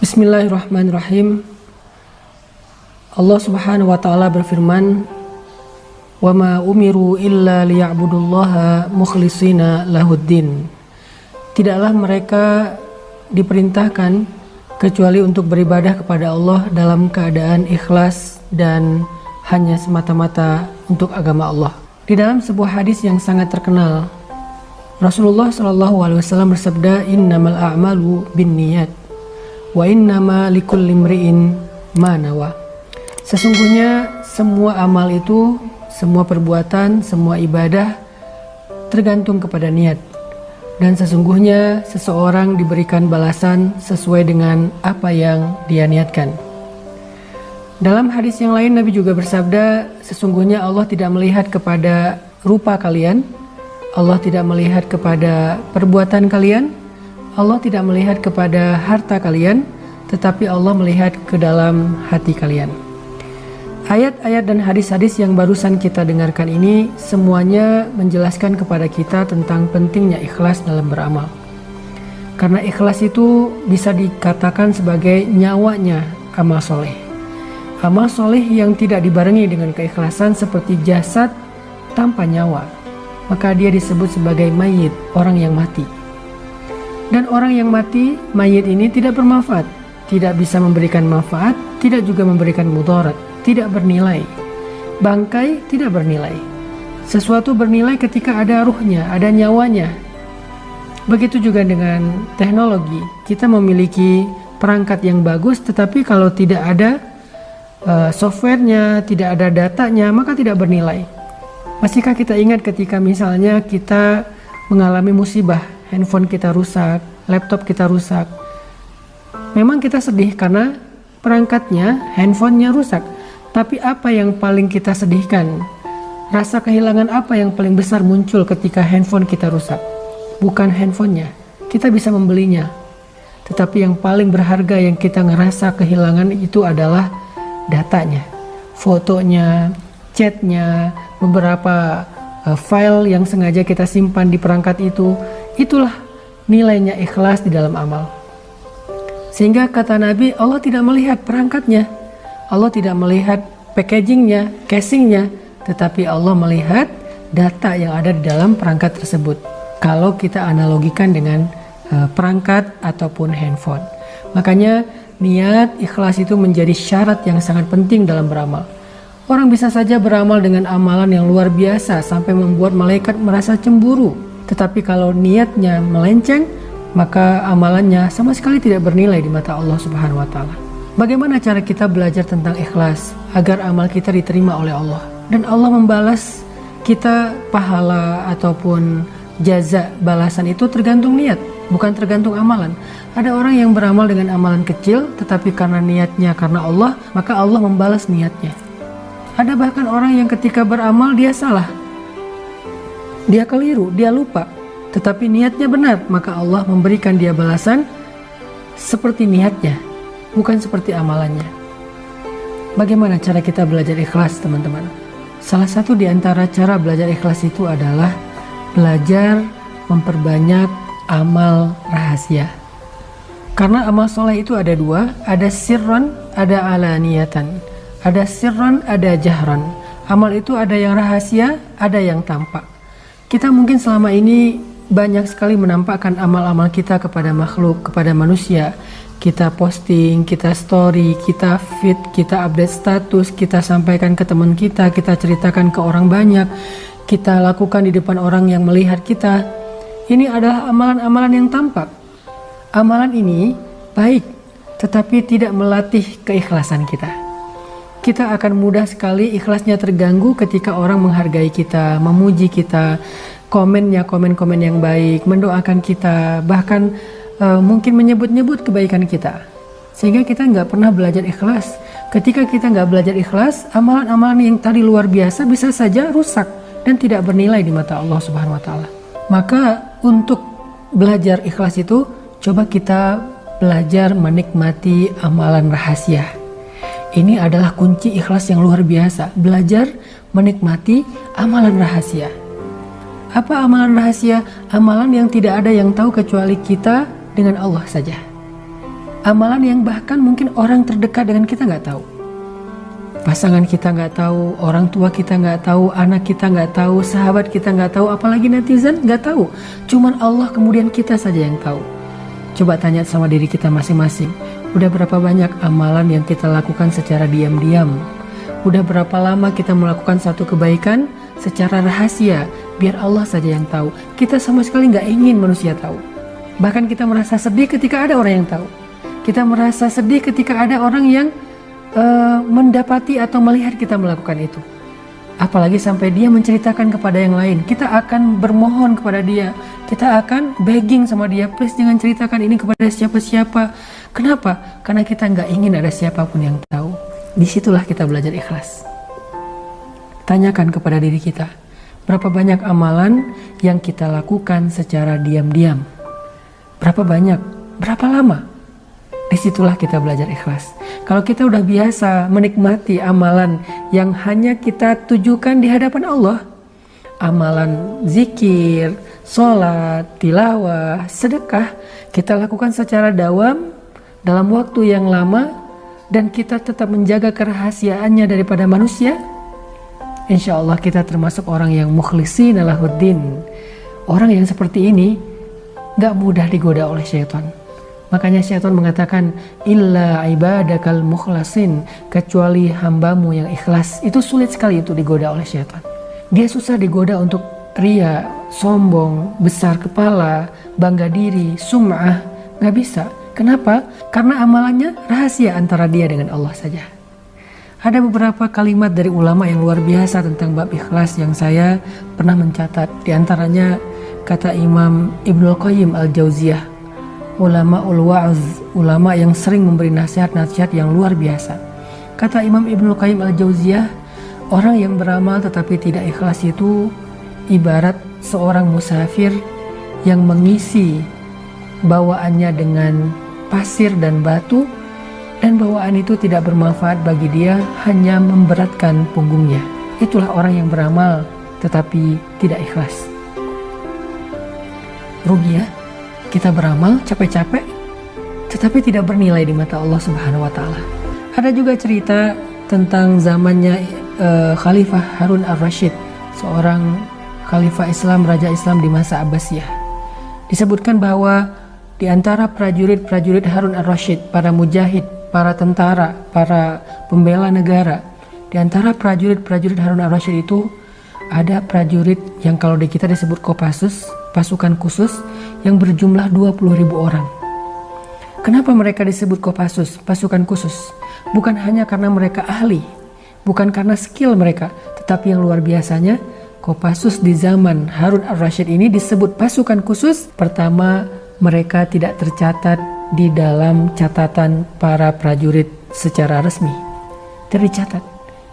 Bismillahirrahmanirrahim. Allah Subhanahu wa taala berfirman, "Wa ma umiru illa liya'budullaha mukhlishina lahuddin." Tidaklah mereka diperintahkan kecuali untuk beribadah kepada Allah dalam keadaan ikhlas dan hanya semata-mata untuk agama Allah. Di dalam sebuah hadis yang sangat terkenal, Rasulullah SAW bersabda, "Innamal a'malu binniyat wa innama likulli imri'in ma nawa." Sesungguhnya semua amal itu, semua perbuatan, semua ibadah tergantung kepada niat. Dan sesungguhnya seseorang diberikan balasan sesuai dengan apa yang dia niatkan. Dalam hadis yang lain Nabi juga bersabda, sesungguhnya Allah tidak melihat kepada rupa kalian, Allah tidak melihat kepada perbuatan kalian, Allah tidak melihat kepada harta kalian, tetapi Allah melihat ke dalam hati kalian. Ayat-ayat dan hadis-hadis yang barusan kita dengarkan ini semuanya menjelaskan kepada kita tentang pentingnya ikhlas dalam beramal. Karena ikhlas itu bisa dikatakan sebagai nyawanya amal soleh. Amal soleh yang tidak dibarengi dengan keikhlasan seperti jasad tanpa nyawa, maka dia disebut sebagai mayit, orang yang mati. Dan orang yang mati, mayit ini tidak bermanfaat, tidak bisa memberikan manfaat, tidak juga memberikan mudarat, tidak bernilai. Bangkai tidak bernilai. Sesuatu bernilai ketika ada ruhnya, ada nyawanya. Begitu juga dengan teknologi. Kita memiliki perangkat yang bagus, tetapi kalau tidak ada softwarenya, tidak ada datanya, maka tidak bernilai. Masihkah kita ingat ketika misalnya kita mengalami musibah, handphone kita rusak, laptop kita rusak. Memang kita sedih karena perangkatnya, handphonenya rusak. Tapi apa yang paling kita sedihkan? Rasa kehilangan apa yang paling besar muncul ketika handphone kita rusak? Bukan handphonenya, kita bisa membelinya. Tetapi yang paling berharga yang kita ngerasa kehilangan itu adalah datanya, fotonya, chatnya, beberapa file yang sengaja kita simpan di perangkat itu. Itulah nilainya ikhlas di dalam amal. Sehingga kata Nabi, Allah tidak melihat perangkatnya, Allah tidak melihat packagingnya, casingnya, tetapi Allah melihat data yang ada di dalam perangkat tersebut. Kalau kita analogikan dengan perangkat ataupun handphone. Makanya niat ikhlas itu menjadi syarat yang sangat penting dalam beramal. Orang bisa saja beramal dengan amalan yang luar biasa sampai membuat malaikat merasa cemburu. Tetapi kalau niatnya melenceng, maka amalannya sama sekali tidak bernilai di mata Allah Subhanahu wa taala. Bagaimana cara kita belajar tentang ikhlas agar amal kita diterima oleh Allah dan Allah membalas kita pahala ataupun jaza balasan itu tergantung niat, bukan tergantung amalan. Ada orang yang beramal dengan amalan kecil tetapi karena niatnya karena Allah, maka Allah membalas niatnya. Ada bahkan orang yang ketika beramal dia salah, dia keliru, dia lupa, tetapi niatnya benar, maka Allah memberikan dia balasan seperti niatnya, bukan seperti amalannya. Bagaimana cara kita belajar ikhlas, teman-teman? Salah satu di antara cara belajar ikhlas itu adalah belajar memperbanyak amal rahasia. Karena amal soleh itu ada dua, ada sirran, ada alaniyatan. Ada sirran, ada jahran. Amal itu ada yang rahasia, ada yang tampak. Kita mungkin selama ini banyak sekali menampakkan amal-amal kita kepada makhluk, kepada manusia. Kita posting, kita story, kita feed, kita update status, kita sampaikan ke teman kita ceritakan ke orang banyak, kita lakukan di depan orang yang melihat kita. Ini adalah amalan-amalan yang tampak. Amalan ini baik, tetapi tidak melatih keikhlasan kita. Kita akan mudah sekali ikhlasnya terganggu ketika orang menghargai kita, memuji kita, komennya komen-komen yang baik, mendoakan kita, bahkan mungkin menyebut-nyebut kebaikan kita. Sehingga kita nggak pernah belajar ikhlas. Ketika kita nggak belajar ikhlas, amalan-amalan yang tadi luar biasa bisa saja rusak dan tidak bernilai di mata Allah Subhanahu wa taala. Maka untuk belajar ikhlas itu, coba kita belajar menikmati amalan rahasia. Ini adalah kunci ikhlas yang luar biasa. Belajar menikmati amalan rahasia. Apa amalan rahasia? Amalan yang tidak ada yang tahu kecuali kita dengan Allah saja. Amalan yang bahkan mungkin orang terdekat dengan kita nggak tahu. Pasangan kita nggak tahu, orang tua kita nggak tahu, anak kita nggak tahu, sahabat kita nggak tahu, apalagi netizen nggak tahu. Cuman Allah kemudian kita saja yang tahu. Coba tanya sama diri kita masing-masing. Udah berapa banyak amalan yang kita lakukan secara diam-diam? Udah berapa lama kita melakukan satu kebaikan secara rahasia, biar Allah saja yang tahu. Kita sama sekali nggak ingin manusia tahu. Bahkan kita merasa sedih ketika ada orang yang tahu. Kita merasa sedih ketika ada orang yang mendapati atau melihat kita melakukan itu. Apalagi sampai dia menceritakan kepada yang lain. Kita akan bermohon kepada dia. Kita akan begging sama dia, please jangan ceritakan ini kepada siapa-siapa. Kenapa? Karena kita nggak ingin ada siapapun yang tahu. Disitulah kita belajar ikhlas. Tanyakan kepada diri kita, berapa banyak amalan yang kita lakukan secara diam-diam? Berapa banyak? Berapa lama? Disitulah kita belajar ikhlas. Kalau kita udah biasa menikmati amalan yang hanya kita tujukan di hadapan Allah, amalan zikir, sholat, tilawah, sedekah, kita lakukan secara dawam dalam waktu yang lama, dan kita tetap menjaga kerahasiaannya daripada manusia, insya Allah kita termasuk orang yang mukhlisin lahuddin. Orang yang seperti ini gak mudah digoda oleh syaitan. Makanya syaitan mengatakan, illa ibadakal mukhlasin, kecuali hambamu yang ikhlas. Itu sulit sekali itu digoda oleh syaitan. Dia susah digoda untuk ria, sombong, besar kepala, bangga diri, sum'ah. Gak bisa. Kenapa? Karena amalannya rahasia antara dia dengan Allah saja. Ada beberapa kalimat dari ulama yang luar biasa tentang bab ikhlas yang saya pernah mencatat. Di antaranya kata Imam Ibnul Qayyim Al-Jauziyah, ulama ul-wa'az, ulama yang sering memberi nasihat-nasihat yang luar biasa. Kata Imam Ibnul Qayyim Al-Jauziyah, orang yang beramal tetapi tidak ikhlas itu ibarat seorang musafir yang mengisi bawaannya dengan pasir dan batu, dan bawaan itu tidak bermanfaat bagi dia, hanya memberatkan punggungnya. Itulah orang yang beramal tetapi tidak ikhlas. Rugi ya, kita beramal capek-capek tetapi tidak bernilai di mata Allah Subhanahu wa taala. Ada juga cerita tentang zamannya Khalifah Harun ar-Rasyid, seorang khalifah Islam, raja Islam di masa Abbasiyah. Disebutkan bahwa di antara prajurit-prajurit Harun ar-Rasyid, para mujahid, para tentara, para pembela negara, di antara prajurit-prajurit Harun ar-Rasyid itu ada prajurit yang kalau di kita disebut Kopassus, pasukan khusus yang berjumlah 20.000 orang. Kenapa mereka disebut Kopassus, pasukan khusus? Bukan hanya karena mereka ahli, bukan karena skill mereka, tetapi yang luar biasanya Kopassus di zaman Harun ar-Rasyid ini disebut pasukan khusus. Pertama, mereka tidak tercatat di dalam catatan para prajurit secara resmi. Tidak dicatat.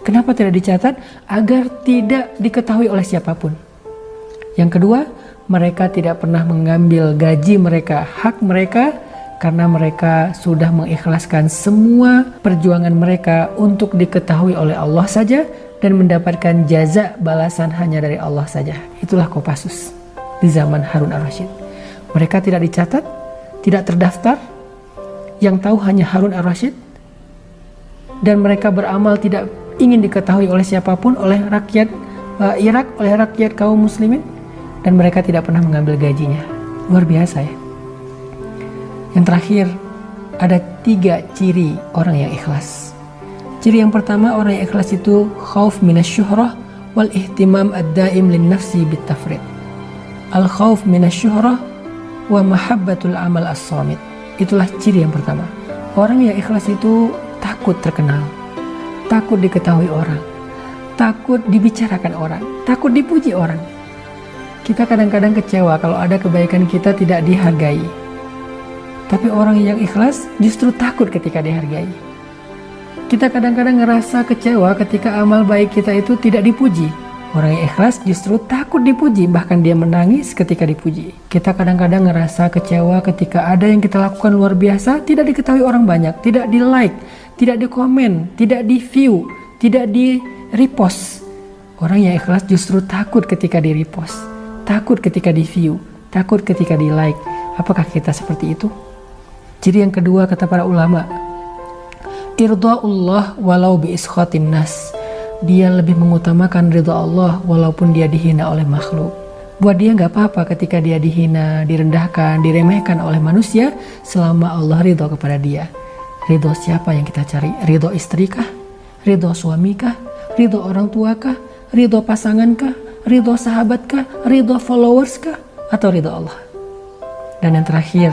Kenapa tidak dicatat? Agar tidak diketahui oleh siapapun. Yang kedua, mereka tidak pernah mengambil gaji mereka, hak mereka, karena mereka sudah mengikhlaskan semua perjuangan mereka untuk diketahui oleh Allah saja dan mendapatkan jaza balasan hanya dari Allah saja. Itulah Kopassus di zaman Harun ar-Rasyid. Mereka tidak dicatat, tidak terdaftar, yang tahu hanya Harun ar-Rasyid, dan mereka beramal tidak ingin diketahui oleh siapapun, oleh rakyat Irak, oleh rakyat kaum muslimin, dan mereka tidak pernah mengambil gajinya. Luar biasa ya. Yang terakhir, ada 3 ciri orang yang ikhlas. Ciri yang pertama, orang yang ikhlas itu khauf minasyuhrah wal ihtimam ad-daim lin nafsi bitafrid. Al khauf minasyuhrah wa mahabbatul amal as-samit. Itulah ciri yang pertama. Orang yang ikhlas itu takut terkenal, takut diketahui orang, takut dibicarakan orang, takut dipuji orang. Kita kadang-kadang kecewa kalau ada kebaikan kita tidak dihargai. Tapi orang yang ikhlas justru takut ketika dihargai. Kita kadang-kadang ngerasa kecewa ketika amal baik kita itu tidak dipuji. Orang yang ikhlas justru takut dipuji, bahkan dia menangis ketika dipuji. Kita kadang-kadang ngerasa kecewa ketika ada yang kita lakukan luar biasa, tidak diketahui orang banyak, tidak di like, tidak di komen, tidak di view, tidak di repost. Orang yang ikhlas justru takut ketika di repost, takut ketika di view, takut ketika di like. Apakah kita seperti itu? Ciri yang kedua kata para ulama, irda'ullah walau bi iskhatin nas. Dia lebih mengutamakan ridha Allah walaupun dia dihina oleh makhluk. Buat dia gak apa-apa ketika dia dihina, direndahkan, diremehkan oleh manusia selama Allah ridho kepada dia. Ridho siapa yang kita cari? Ridho istri kah? Ridho suami kah? Ridho orang tua kah? Ridho pasangan kah? Ridho sahabat kah? Ridho followers kah? Atau ridho Allah? Dan yang terakhir,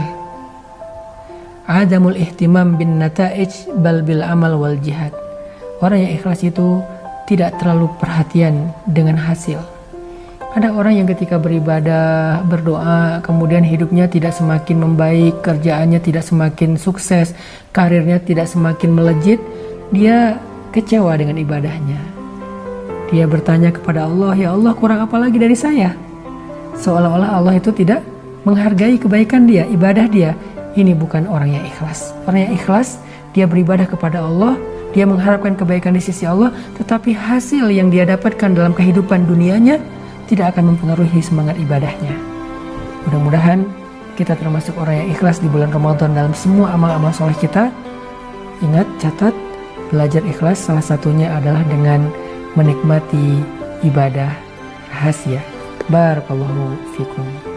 adamul ihtimam bin nata'ij bal bil amal wal jihad. Orang yang ikhlas itu tidak terlalu perhatian dengan hasil. Ada orang yang ketika beribadah, berdoa, kemudian hidupnya tidak semakin membaik, kerjaannya tidak semakin sukses, karirnya tidak semakin melejit, dia kecewa dengan ibadahnya. Dia bertanya kepada Allah, ya Allah, kurang apa lagi dari saya? Seolah-olah Allah itu tidak menghargai kebaikan dia, ibadah dia. Ini bukan orang yang ikhlas. Orang yang ikhlas, dia beribadah kepada Allah, dia mengharapkan kebaikan di sisi Allah, tetapi hasil yang dia dapatkan dalam kehidupan dunianya tidak akan mempengaruhi semangat ibadahnya. Mudah-mudahan kita termasuk orang yang ikhlas di bulan Ramadan dalam semua amal-amal soleh kita. Ingat, catat, belajar ikhlas salah satunya adalah dengan menikmati ibadah rahasia. Barakallahu fikum.